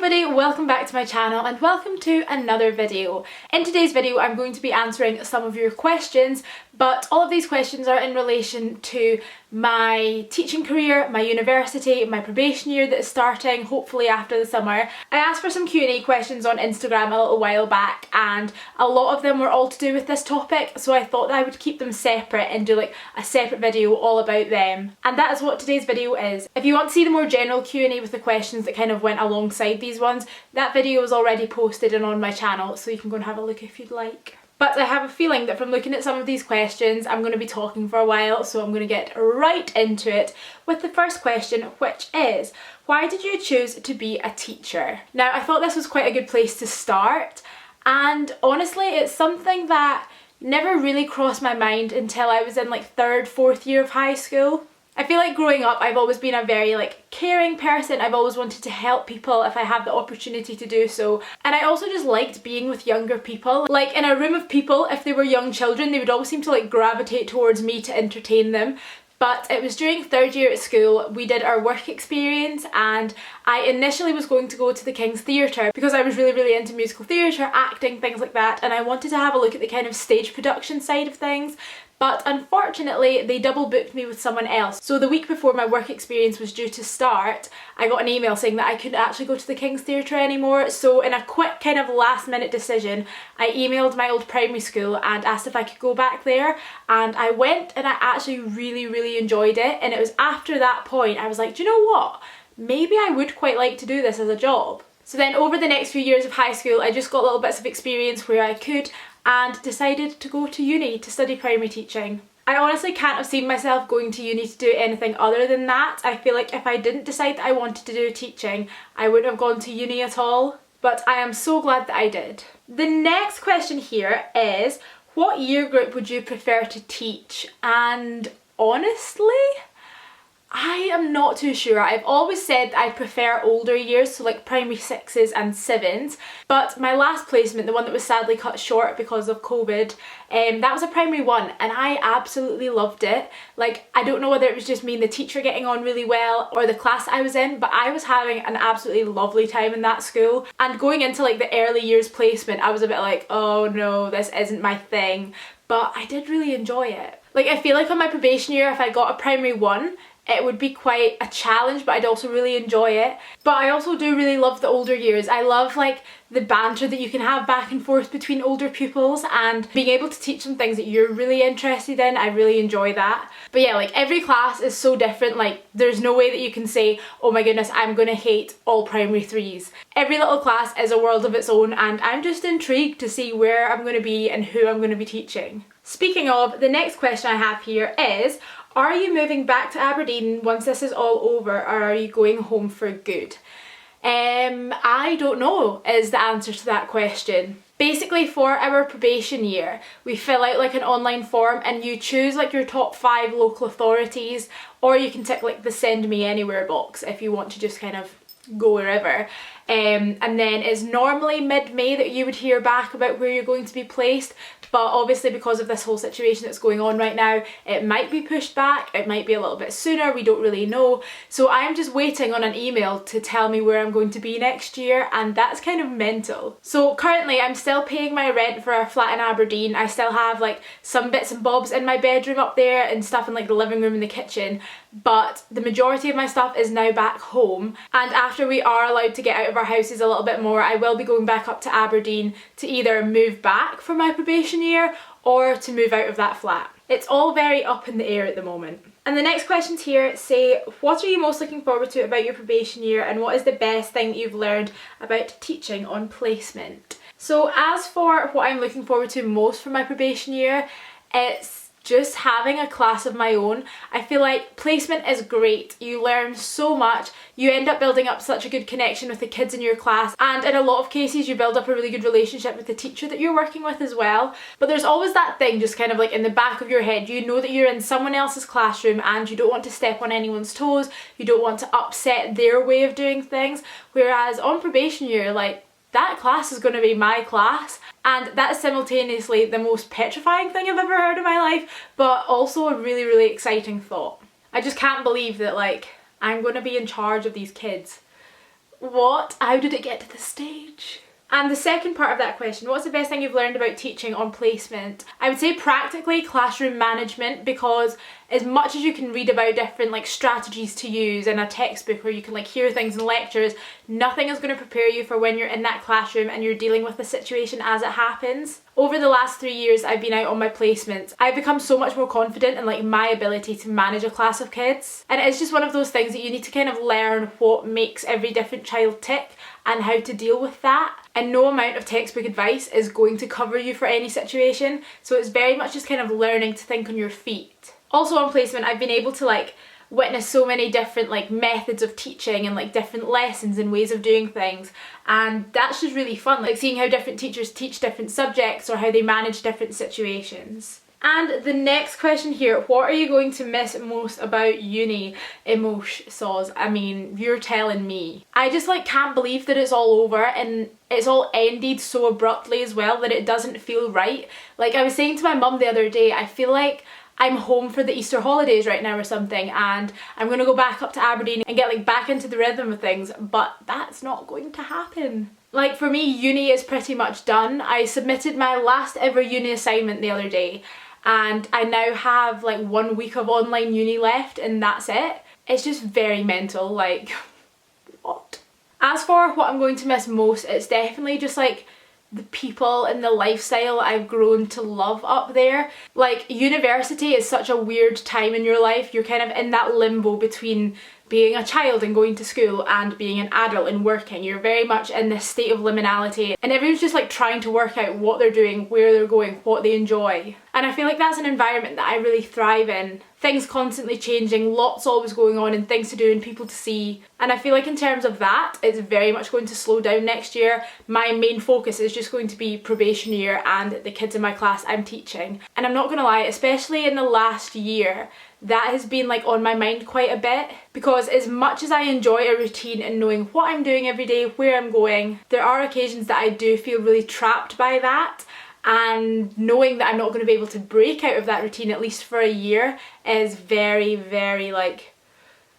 everybody, welcome back to my channel and welcome to another video. In today's video I'm going to be answering some of your questions, but all of these questions are in relation to my teaching career, my university, my probation year that is starting hopefully after the summer. I asked for some Q&A questions on Instagram a little while back and a lot of them were all to do with this topic, so I thought that I would keep them separate and do like a separate video all about them. And that is what today's video is. If you want to see the more general Q&A with the questions that kind of went alongside these ones, that video is already posted and on my channel, so you can go and have a look if you'd like. But I have a feeling that from looking at some of these questions, I'm going to be talking for a while, so I'm going to get right into it with the first question, which is, why did you choose to be a teacher? Now, I thought this was quite a good place to start, and honestly, it's something that never really crossed my mind until I was in like third, fourth year of high school. I feel like growing up I've always been a very caring person. I've always wanted to help people if I have the opportunity to do so, and I also just liked being with younger people. Like in a room of people, if they were young children, they would always seem to gravitate towards me to entertain them. But it was during third year at school, we did our work experience, and I initially was going to go to the King's Theatre because I was really into musical theatre, acting, things like that, and I wanted to have a look at the kind of stage production side of things. But unfortunately, they double booked me with someone else. So the week before my work experience was due to start, I got an email saying that I couldn't actually go to the King's Theatre anymore. So in a quick kind of last minute decision, I emailed my old primary school and asked if I could go back there. And I went and I actually really enjoyed it. And it was after that point, I was like, do you know what? Maybe I would quite like to do this as a job. So then over the next few years of high school, I just got little bits of experience where I could, and decided to go to uni to study primary teaching. I honestly can't have seen myself going to uni to do anything other than that. I feel like if I didn't decide that I wanted to do teaching, I wouldn't have gone to uni at all. But I am so glad that I did. The next question here is, what year group would you prefer to teach? And honestly, I am not too sure. I've always said that I prefer older years, so like primary 6s and 7s, but my last placement, the one that was sadly cut short because of COVID, that was a primary 1 and I absolutely loved it. I don't know whether it was just me and the teacher getting on really well or the class I was in, but I was having an absolutely lovely time in that school. And going into the early years placement, I was a bit like, oh no, this isn't my thing, but I did really enjoy it. I feel like on my probation year, if I got a primary 1, it would be quite a challenge, but I'd also really enjoy it. But I also do really love the older years. I love the banter that you can have back and forth between older pupils and being able to teach them things that you're really interested in. I really enjoy that. But yeah, every class is so different. There's no way that you can say, oh my goodness, I'm gonna hate all primary 3s. Every little class is a world of its own, and I'm just intrigued to see where I'm gonna be and who I'm gonna be teaching. Speaking of, the next question I have here is, are you moving back to Aberdeen once this is all over, or are you going home for good? I don't know is the answer to that question. Basically, for our probation year, we fill out an online form and you choose your top 5 local authorities, or you can tick the send me anywhere box if you want to just kind of go wherever. And then it's normally mid-May that you would hear back about where you're going to be placed, but obviously because of this whole situation that's going on right now, it might be pushed back, it might be a little bit sooner, we don't really know. So I'm just waiting on an email to tell me where I'm going to be next year, and that's kind of mental. So currently I'm still paying my rent for our flat in Aberdeen. I still have some bits and bobs in my bedroom up there and stuff in the living room and the kitchen, but the majority of my stuff is now back home. And after we are allowed to get out of our houses a little bit more, I will be going back up to Aberdeen to either move back for my probation year or to move out of that flat. It's all very up in the air at the moment. And the next questions here say, what are you most looking forward to about your probation year, and what is the best thing that you've learned about teaching on placement? So as for what I'm looking forward to most for my probation year, it's just having a class of my own. I feel like placement is great. You learn so much. You end up building up such a good connection with the kids in your class, and in a lot of cases you build up a really good relationship with the teacher that you're working with as well. But there's always that thing just kind of in the back of your head. You know that you're in someone else's classroom and you don't want to step on anyone's toes. You don't want to upset their way of doing things. Whereas on probation year, that class is going to be my class, and that is simultaneously the most petrifying thing I've ever heard in my life, but also a really exciting thought. I just can't believe that I'm going to be in charge of these kids. what? How did it get to this stage? And the second part of that question, what's the best thing you've learned about teaching on placement? I would say practically classroom management, because as much as you can read about different like strategies to use in a textbook, or you can like hear things in lectures, nothing is going to prepare you for when you're in that classroom and you're dealing with the situation as it happens. Over the last 3 years I've been out on my placements, I've become so much more confident in like my ability to manage a class of kids. And it's just one of those things that you need to kind of learn what makes every different child tick and how to deal with that. And no amount of textbook advice is going to cover you for any situation. So it's very much just kind of learning to think on your feet. Also on placement, I've been able to like witness so many different like methods of teaching and like different lessons and ways of doing things, and that's just really fun, like seeing how different teachers teach different subjects or how they manage different situations. And the next question here, what are you going to miss most about uni? Emosh saws, I mean, you're telling me. I just like can't believe that it's all over and it's all ended so abruptly as well that it doesn't feel right. Like I was saying to my mum the other day, I feel like I'm home for the Easter holidays right now or something, and I'm gonna go back up to Aberdeen and get like back into the rhythm of things, but that's not going to happen. Like for me, uni is pretty much done. I submitted my last ever uni assignment the other day, and I now have like 1 week of online uni left and that's it. It's just very mental, like what? As for what I'm going to miss most, it's definitely just like the people and the lifestyle I've grown to love up there. Like university is such a weird time in your life. You're kind of in that limbo between being a child and going to school and being an adult and working. You're very much in this state of liminality and everyone's just like trying to work out what they're doing, where they're going, what they enjoy. And I feel like that's an environment that I really thrive in. Things constantly changing, lots always going on and things to do and people to see. And I feel like in terms of that, it's very much going to slow down next year. My main focus is just going to be probation year and the kids in my class I'm teaching. And I'm not gonna lie, especially in the last year, that has been like on my mind quite a bit, because as much as I enjoy a routine and knowing what I'm doing every day, where I'm going, there are occasions that I do feel really trapped by that. And knowing that I'm not going to be able to break out of that routine at least for a year is very, very like,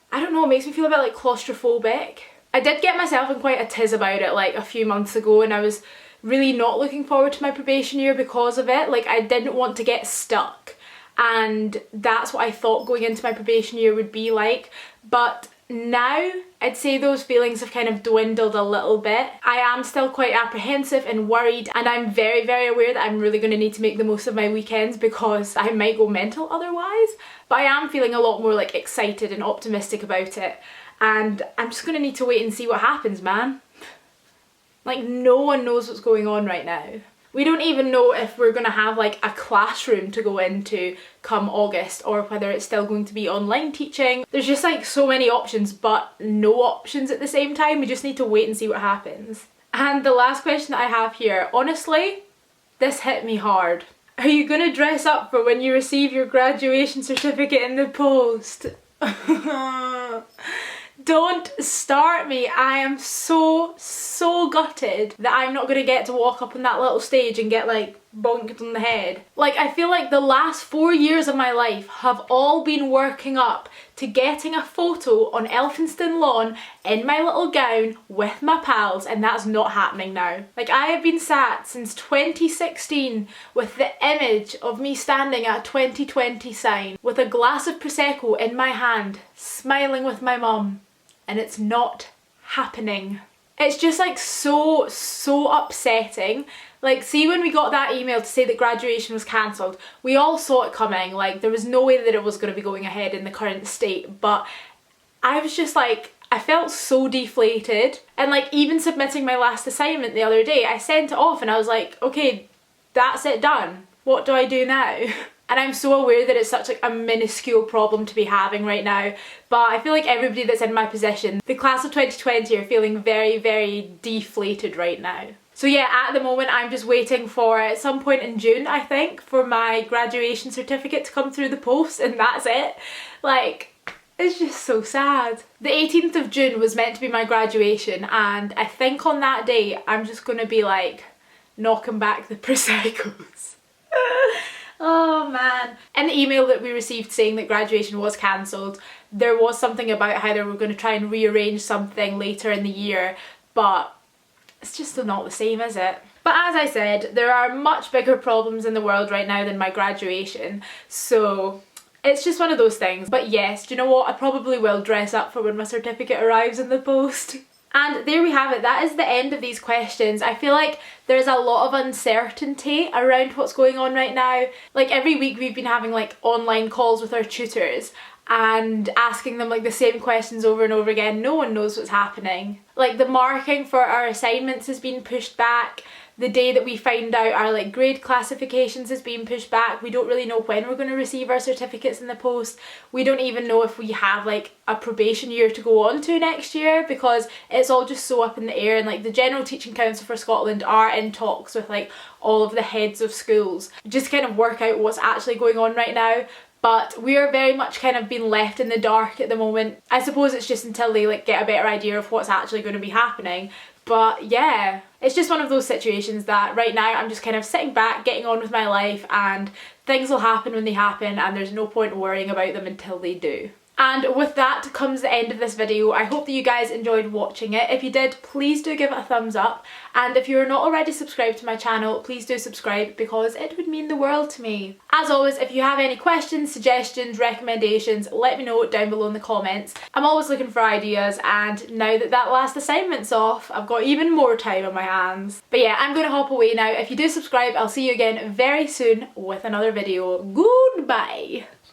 I don't know, it makes me feel a bit like claustrophobic. I did get myself in quite a tiz about it like a few months ago, and I was really not looking forward to my probation year because of it. Like I didn't want to get stuck, and that's what I thought going into my probation year would be like. But now I'd say those feelings have kind of dwindled a little bit. I am still quite apprehensive and worried, and I'm very, very aware that I'm really going to need to make the most of my weekends because I might go mental otherwise. But I am feeling a lot more like excited and optimistic about it, and I'm just going to need to wait and see what happens, man. Like no one knows what's going on right now. We don't even know if we're going to have like a classroom to go into come August, or whether it's still going to be online teaching. There's just like so many options, but no options at the same time. We just need to wait and see what happens. And the last question that I have here, honestly, this hit me hard. Are you going to dress up for when you receive your graduation certificate in the post? Don't start me. I am so gutted that I'm not going to get to walk up on that little stage and get like bonked on the head. Like I feel like the last 4 years of my life have all been working up to getting a photo on Elphinstone Lawn in my little gown with my pals, and that's not happening now. Like I have been sat since 2016 with the image of me standing at a 2020 sign with a glass of Prosecco in my hand, smiling with my mum, and it's not happening. It's just like so upsetting. Like see, when we got that email to say that graduation was cancelled, we all saw it coming. Like there was no way that it was going to be going ahead in the current state, but I was just like, I felt so deflated. And like even submitting my last assignment the other day, I sent it off and I was like, okay, that's it, done. What do I do now? And I'm so aware that it's such like a minuscule problem to be having right now, but I feel like everybody that's in my position, the class of 2020, are feeling very, very deflated right now. So yeah, at the moment I'm just waiting for at some point in June, I think, for my graduation certificate to come through the post, and that's it. Like, it's just so sad. The 18th of June was meant to be my graduation, and I think on that day I'm just gonna be like knocking back the Proseccos. Oh man. In the email that we received saying that graduation was cancelled, there was something about how they were going to try and rearrange something later in the year, but it's just not the same, is it? But as I said, there are much bigger problems in the world right now than my graduation, so it's just one of those things. But yes, do you know what? I probably will dress up for when my certificate arrives in the post. And there we have it. That is the end of these questions. I feel like there's a lot of uncertainty around what's going on right now. Like every week we've been having like online calls with our tutors and asking them like the same questions over and over again. No one knows what's happening. Like the marking for our assignments has been pushed back. The day that we find out our like grade classifications has been pushed back. We don't really know when we're going to receive our certificates in the post. We don't even know if we have like a probation year to go on to next year, because it's all just so up in the air. And like the General Teaching Council for Scotland are in talks with like all of the heads of schools just to kind of work out what's actually going on right now. But we are very much kind of being left in the dark at the moment. I suppose it's just until they like get a better idea of what's actually going to be happening. But yeah, it's just one of those situations that right now I'm just kind of sitting back, getting on with my life, and things will happen when they happen, and there's no point worrying about them until they do. And with that comes the end of this video. I hope that you guys enjoyed watching it. If you did, please do give it a thumbs up. And if you're not already subscribed to my channel, please do subscribe, because it would mean the world to me. As always, if you have any questions, suggestions, recommendations, let me know down below in the comments. I'm always looking for ideas, and now that that last assignment's off, I've got even more time on my hands. But yeah, I'm going to hop away now. If you do subscribe, I'll see you again very soon with another video. Goodbye!